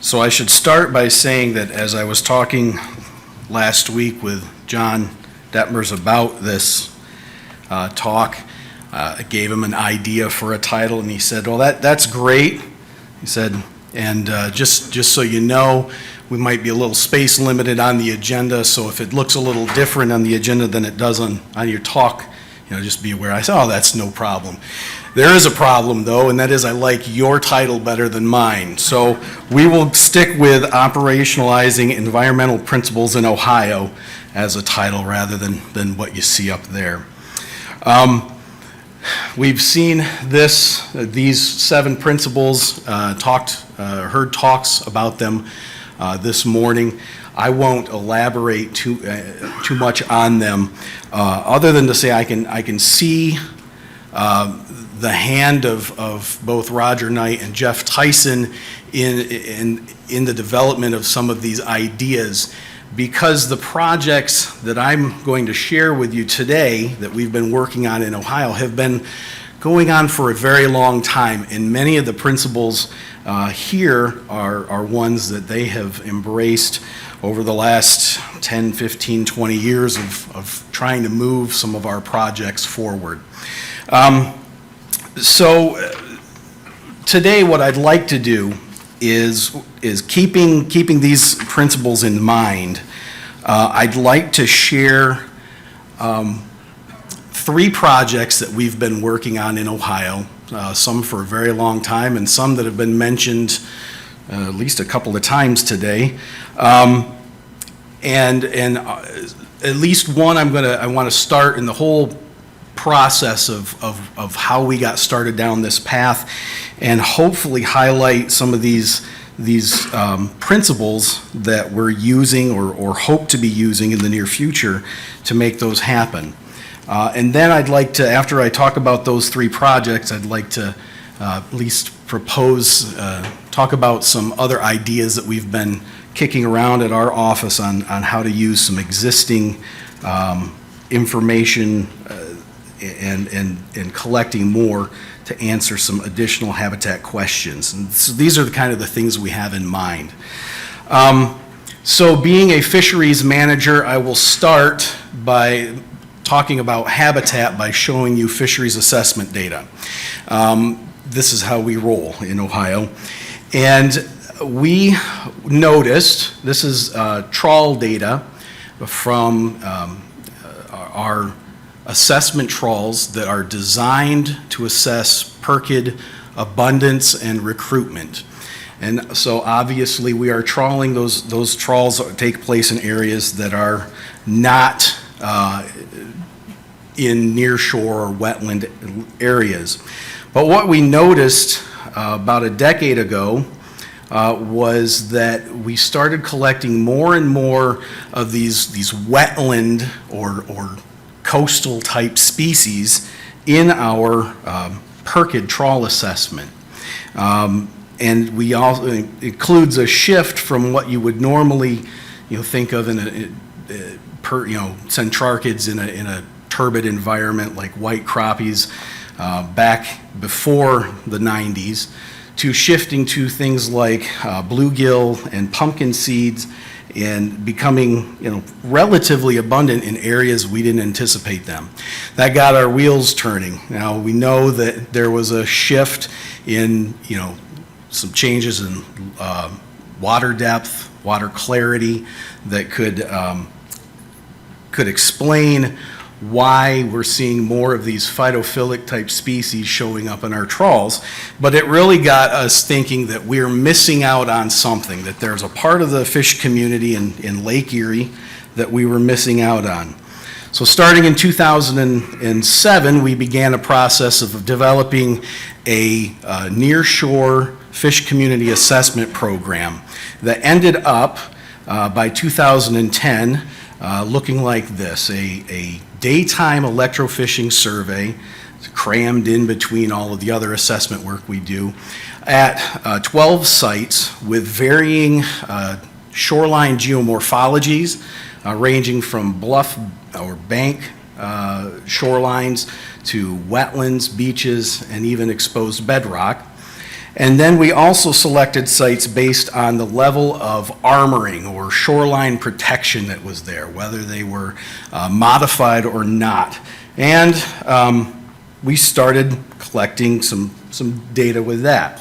So I should start by saying that as I was talking last week with John Detmers about this talk, I gave him an idea for a title, and he said, well, that's great. He said, and just so you know, we might be a little space limited on the agenda, so if it looks a little different on the agenda than it does on your talk, just be aware. I said, oh, that's no problem. There is a problem, though, and that is I like your title better than mine. So we will stick with Operationalizing Environmental Principles in Ohio as a title rather than what you see up there. We've seen these 7 principles, heard talks about them this morning. I won't elaborate too much on them, other than to say I can see the hand of both Roger Knight and Jeff Tyson in the development of some of these ideas, because the projects that I'm going to share with you today that we've been working on in Ohio have been going on for a very long time, and many of the principles here are ones that they have embraced over the last 10, 15, 20 years of trying to move some of our projects forward. So today what I'd like to do is keeping these principles in mind. I'd like to share 3 projects that we've been working on in Ohio, some for a very long time and some that have been mentioned at least a couple of times today. And at least one I want to start in the whole process of how we got started down this path, and hopefully highlight some of these principles that we're using or hope to be using in the near future to make those happen. And then I'd like to, after I talk about those 3 projects, I'd like to at least talk about some other ideas that we've been kicking around at our office on how to use some existing information and collecting more to answer some additional habitat questions. And so these are the kind of the things we have in mind. So being a fisheries manager, I will start by talking about habitat by showing you fisheries assessment data. This is how we roll in Ohio. And we noticed, this is trawl data from our assessment trawls that are designed to assess perkid abundance and recruitment. And so obviously we are trawling those trawls that take place in areas that are not in nearshore or wetland areas. But what we noticed about a decade ago was that we started collecting more and more of these wetland or coastal type species in our perkid trawl assessment. And we also includes a shift from what you would normally think of in centrarchids in a turbid environment like white crappies back before the 90s, to shifting to things like bluegill and pumpkin seeds, and becoming relatively abundant in areas we didn't anticipate them. That got our wheels turning. Now we know that there was a shift in some changes in water depth, water clarity that could explain why we're seeing more of these phytophilic type species showing up in our trawls. But it really got us thinking that we're missing out on something, that there's a part of the fish community in Lake Erie that we were missing out on. So starting in 2007, we began a process of developing a nearshore fish community assessment program that ended up by 2010 looking like this: a daytime electrofishing survey crammed in between all of the other assessment work we do at 12 sites with varying shoreline geomorphologies ranging from bluff or bank shorelines to wetlands, beaches, and even exposed bedrock. And then we also selected sites based on the level of armoring or shoreline protection that was there, whether they were modified or not. And we started collecting some data with that.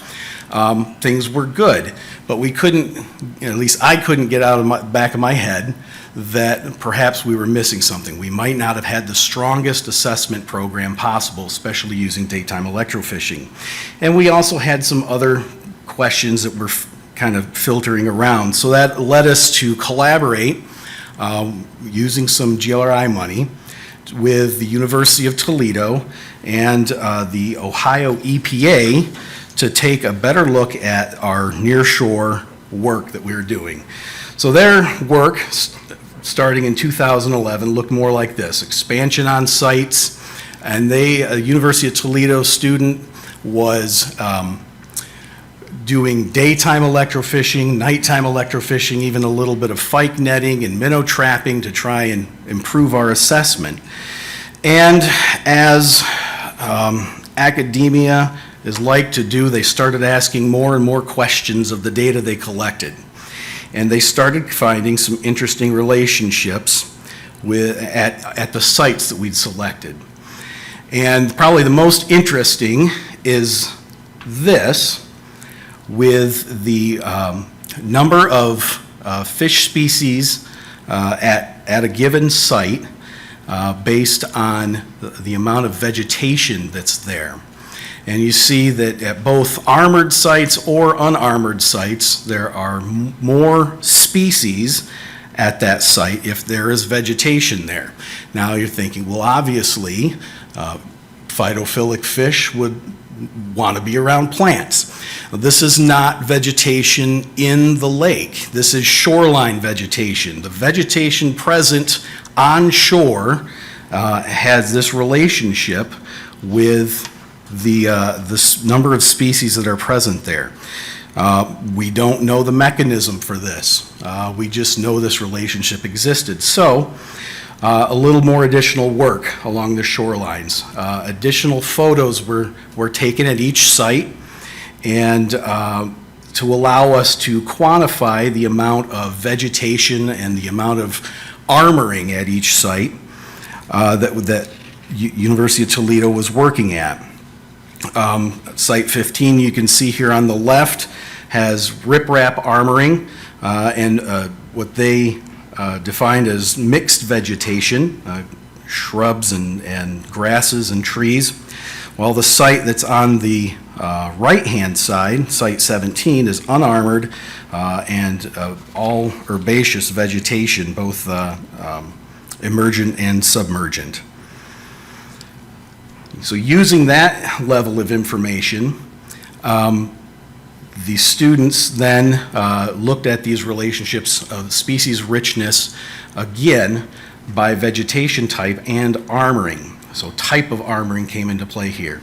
Things were good, but we couldn't, at least I couldn't get out of the back of my head that perhaps we were missing something. We might not have had the strongest assessment program possible, especially using daytime electrofishing. And we also had some other questions that were kind of filtering around. So that led us to collaborate using some GLRI money with the University of Toledo and the Ohio EPA to take a better look at our nearshore work that we were doing. So their work, starting in 2011, looked more like this: expansion on sites, and a University of Toledo student was doing daytime electrofishing, nighttime electrofishing, even a little bit of fyke netting and minnow trapping to try and improve our assessment. And as academia is like to do, they started asking more and more questions of the data they collected. And they started finding some interesting relationships at the sites that we'd selected. And probably the most interesting is this, with the number of fish species at a given site based on the amount of vegetation that's there. And you see that at both armored sites or unarmored sites, there are more species at that site if there is vegetation there. Now you're thinking, well, obviously, phytophilic fish would want to be around plants. This is not vegetation in the lake. This is shoreline vegetation. The vegetation present on shore has this relationship with the number of species that are present there. We don't know the mechanism for this. We just know this relationship existed. So a little more additional work along the shorelines. Additional photos were taken at each site, and to allow us to quantify the amount of vegetation and the amount of armoring at each site that University of Toledo was working at. Site 15, you can see here on the left, has riprap armoring and what they defined as mixed vegetation, shrubs and grasses and trees, while the site that's on the right-hand side, site 17, is unarmored and all herbaceous vegetation, both emergent and submergent. So using that level of information, the students then looked at these relationships of species richness, again, by vegetation type and armoring. So type of armoring came into play here.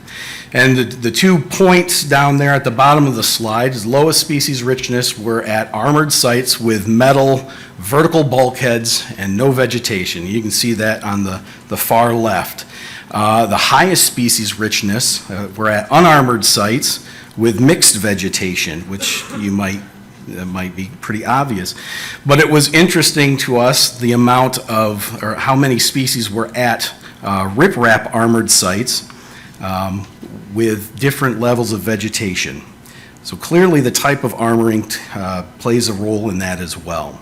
And the 2 points down there at the bottom of the slide is lowest species richness were at armored sites with metal, vertical bulkheads, and no vegetation. You can see that on the far left. The highest species richness were at unarmored sites with mixed vegetation, which might be pretty obvious. But it was interesting to us the amount of, or how many species were at riprap armored sites with different levels of vegetation. So clearly the type of armoring plays a role in that as well.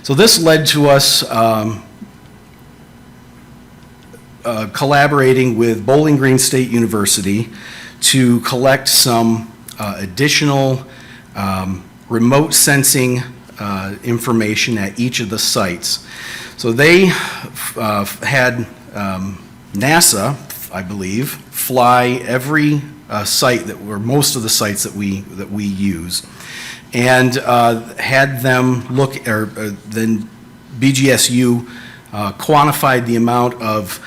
So this led to us collaborating with Bowling Green State University to collect some additional remote sensing information at each of the sites. So they had NASA, I believe, fly every site most of the sites that we use, and had them look, or then BGSU quantified the amount of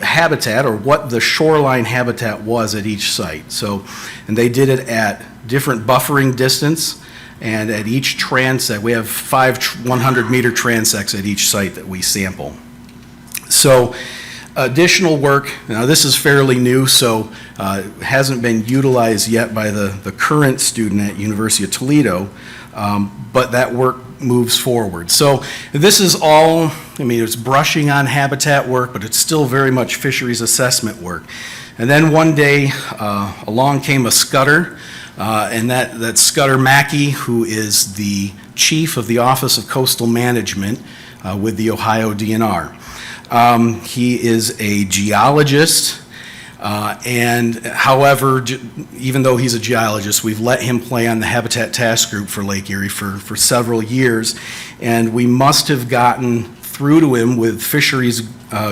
habitat, or what the shoreline habitat was at each site. So, and they did it at different buffering distance, and at each transect, we have 5 100-meter transects at each site that we sample. So Additional work, now this is fairly new, so hasn't been utilized yet by the current student at University of Toledo, but that work moves forward. So this is all, I mean, it's brushing on habitat work, but it's still very much fisheries assessment work. And then one day, along came a Scudder, and that Scudder Mackey, who is the chief of the Office of Coastal Management with the Ohio DNR. He is a geologist, and however, even though he's a geologist, we've let him play on the Habitat Task Group for Lake Erie for several years, and we must have gotten through to him with fisheries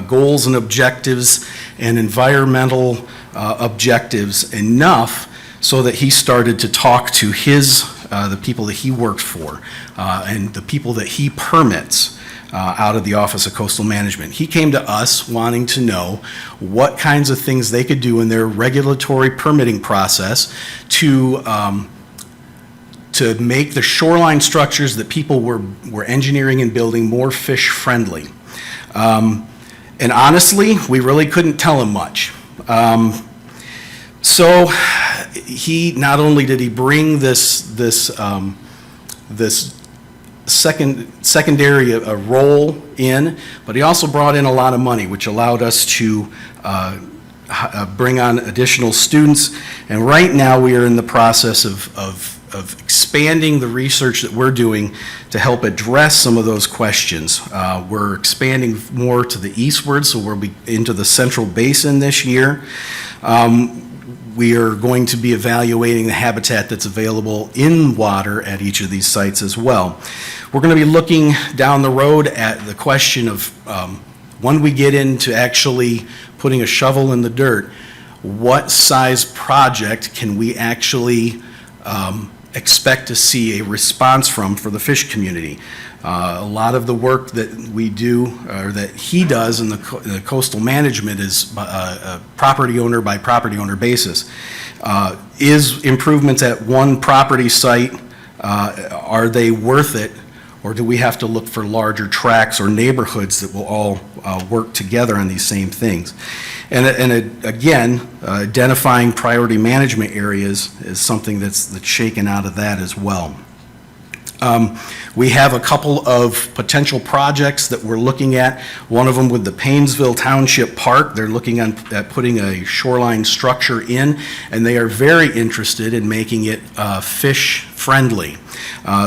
goals and objectives and environmental objectives enough so that he started to talk to the people that he works for and the people that he permits out of the Office of Coastal Management. He came to us wanting to know what kinds of things they could do in their regulatory permitting process to make the shoreline structures that people were engineering and building more fish friendly. And honestly, we really couldn't tell him much. So he, not only did he bring this secondary role in, but he also brought in a lot of money, which allowed us to bring on additional students. And right now we are in the process of expanding the research that we're doing to help address some of those questions. We're expanding more to the eastward, so we'll be into the Central Basin this year. We are going to be evaluating the habitat that's available in water at each of these sites as well. We're going to be looking down the road at the question of when we get into actually putting a shovel in the dirt, what size project can we actually expect to see a response from for the fish community? A lot of the work that we do, or that he does in the coastal management, is a property owner by property owner basis. Is improvements at one property site, are they worth it, or do we have to look for larger tracts or neighborhoods that will all work together on these same things? And again, identifying priority management areas is something that's shaken out of that as well. We have a couple of potential projects that we're looking at. One of them with the Paynesville Township Park. They're looking at putting a shoreline structure in, and they are very interested in making it fish friendly.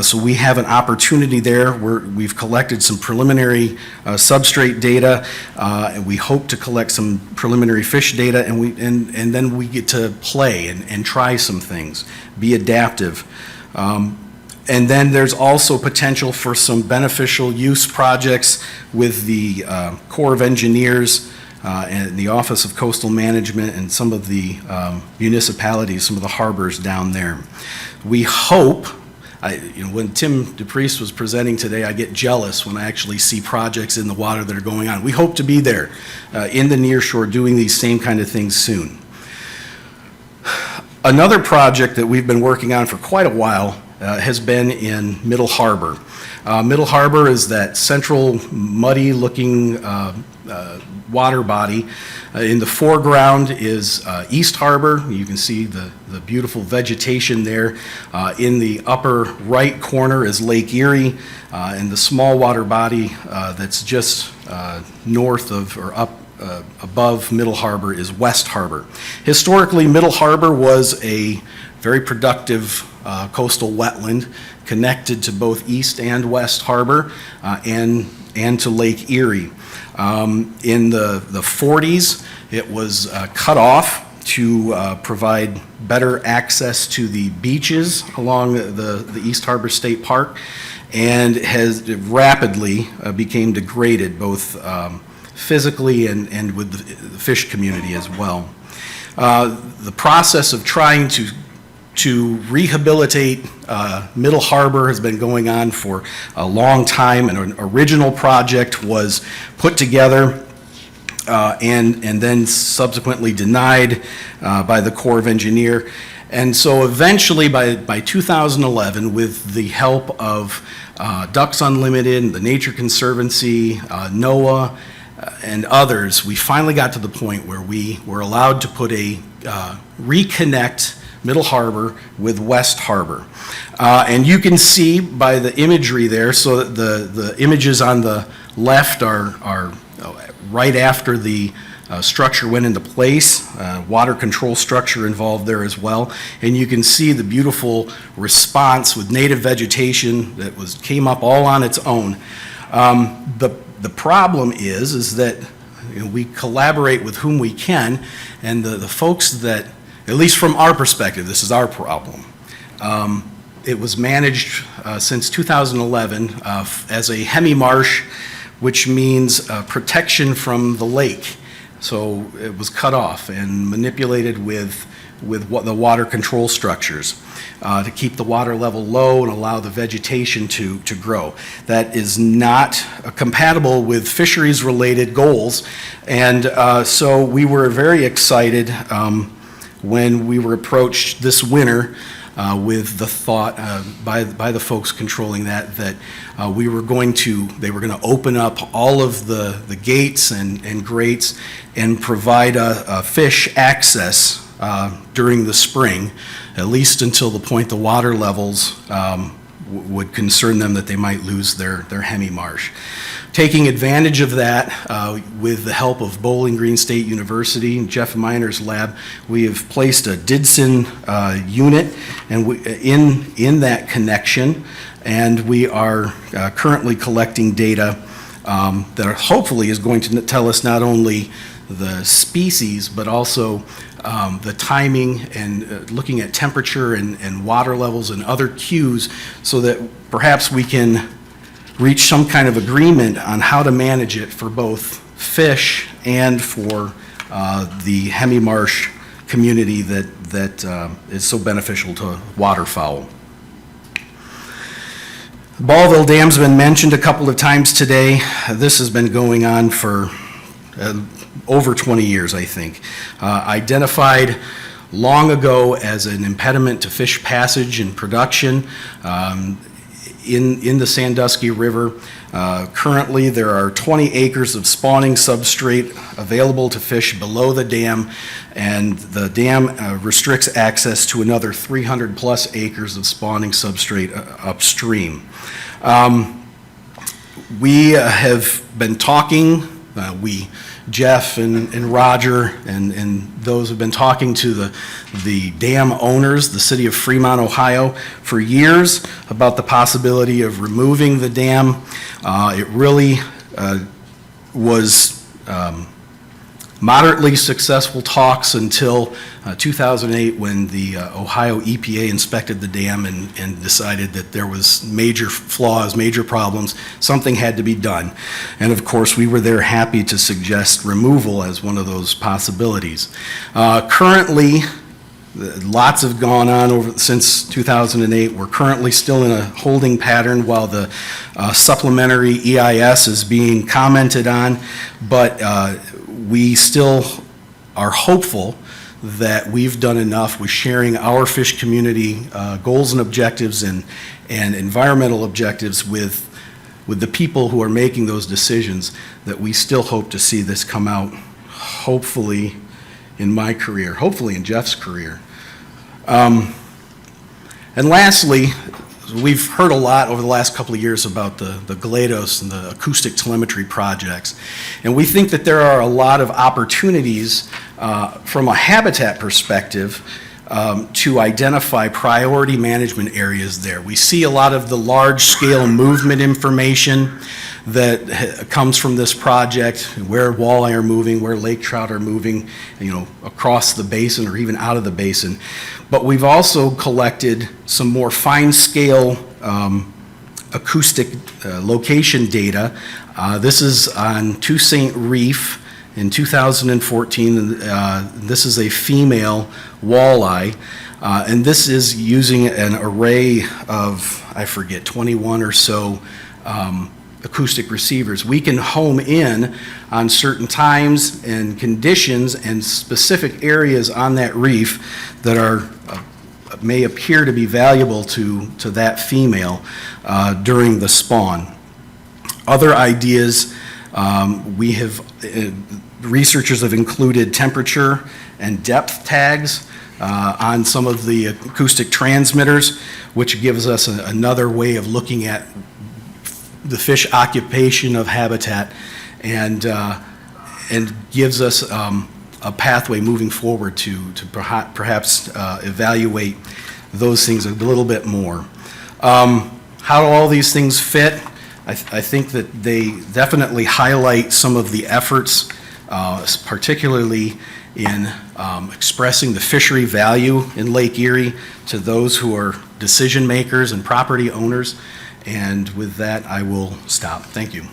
So we have an opportunity there. We've collected some preliminary substrate data, and we hope to collect some preliminary fish data, and then we get to play and try some things, be adaptive. And then there's also potential for some beneficial use projects with the Corps of Engineers and the Office of Coastal Management and some of the municipalities, some of the harbors down there. We hope, when Tim DePriest was presenting today, I get jealous when I actually see projects in the water that are going on. We hope to be there in the near shore doing these same kind of things soon. Another project that we've been working on for quite a while has been in Middle Harbor. Middle Harbor is that central muddy-looking water body. In the foreground is East Harbor. You can see the beautiful vegetation there. In the upper right corner is Lake Erie, and the small water body that's just north of or up above Middle Harbor is West Harbor. Historically, Middle Harbor was a very productive coastal wetland connected to both East and West Harbor and to Lake Erie. In the 40s, it was cut off to provide better access to the beaches along the East Harbor State Park, and has rapidly became degraded both physically and with the fish community as well. The process of trying to rehabilitate Middle Harbor has been going on for a long time, and an original project was put together and then subsequently denied by the Corps of Engineers. And so eventually by 2011, with the help of Ducks Unlimited, the Nature Conservancy, NOAA, and others, we finally got to the point where we were allowed to put reconnect Middle Harbor with West Harbor. And you can see by the imagery there, so that the images on the left are right after the structure went into place, water control structure involved there as well. And you can see the beautiful response with native vegetation that came up all on its own. The problem is that we collaborate with whom we can, and the folks that, at least from our perspective, this is our problem. It was managed since 2011 as a hemi-marsh, which means protection from the lake. So it was cut off and manipulated with the water control structures to keep the water level low and allow the vegetation to grow. That is not compatible with fisheries-related goals, and so we were very excited when we were approached this winter with the thought by the folks controlling that they were going to open up all of the gates and grates and provide a fish access during the spring, at least until the point the water levels would concern them that they might lose their hemi-marsh. Taking advantage of that, with the help of Bowling Green State University and Jeff Miner's lab, we have placed a DIDSIN unit and in that connection, and we are currently collecting data that hopefully is going to tell us not only the species, but also the timing and looking at temperature and water levels and other cues, so that perhaps we can reach some kind of agreement on how to manage it for both fish and for the hemi-marsh community that is so beneficial to waterfowl. Ballville Dam's been mentioned a couple of times today. This has been going on for over 20 years, I think. Identified long ago as an impediment to fish passage and production in the Sandusky River. Currently, there are 20 acres of spawning substrate available to fish below the dam, and the dam restricts access to another 300 plus acres of spawning substrate upstream. We have been talking, Jeff and Roger and those who have been talking to the dam owners, the city of Fremont, Ohio, for years about the possibility of removing the dam. It really was moderately successful talks until 2008, when the Ohio EPA inspected the dam and decided that there was major flaws, major problems, something had to be done. And of course, we were there happy to suggest removal as one of those possibilities. Currently, lots have gone on since 2008. We're currently still in a holding pattern while the supplementary EIS is being commented on, but we still are hopeful that we've done enough with sharing our fish community goals and objectives and environmental objectives with the people who are making those decisions, that we still hope to see this come out, hopefully in my career, hopefully in Jeff's career. And lastly, we've heard a lot over the last couple of years about the GLaDOS and the acoustic telemetry projects. And we think that there are a lot of opportunities from a habitat perspective to identify priority management areas there. We see a lot of the large-scale movement information that comes from this project, where walleye are moving, where lake trout are moving, across the basin or even out of the basin. But we've also collected some more fine-scale acoustic location data. This is on Toussaint Reef in 2014. This is a female walleye, and this is using an array of, 21 or so acoustic receivers. We can home in on certain times and conditions and specific areas on that reef that may appear to be valuable to that female during the spawn. Other ideas We have, researchers have included temperature and depth tags on some of the acoustic transmitters, which gives us another way of looking at the fish occupation of habitat and gives us a pathway moving forward to perhaps evaluate those things a little bit more. How do all these things fit? I think that they definitely highlight some of the efforts, particularly in expressing the fishery value in Lake Erie to those who are decision makers and property owners. And with that, I will stop. Thank you.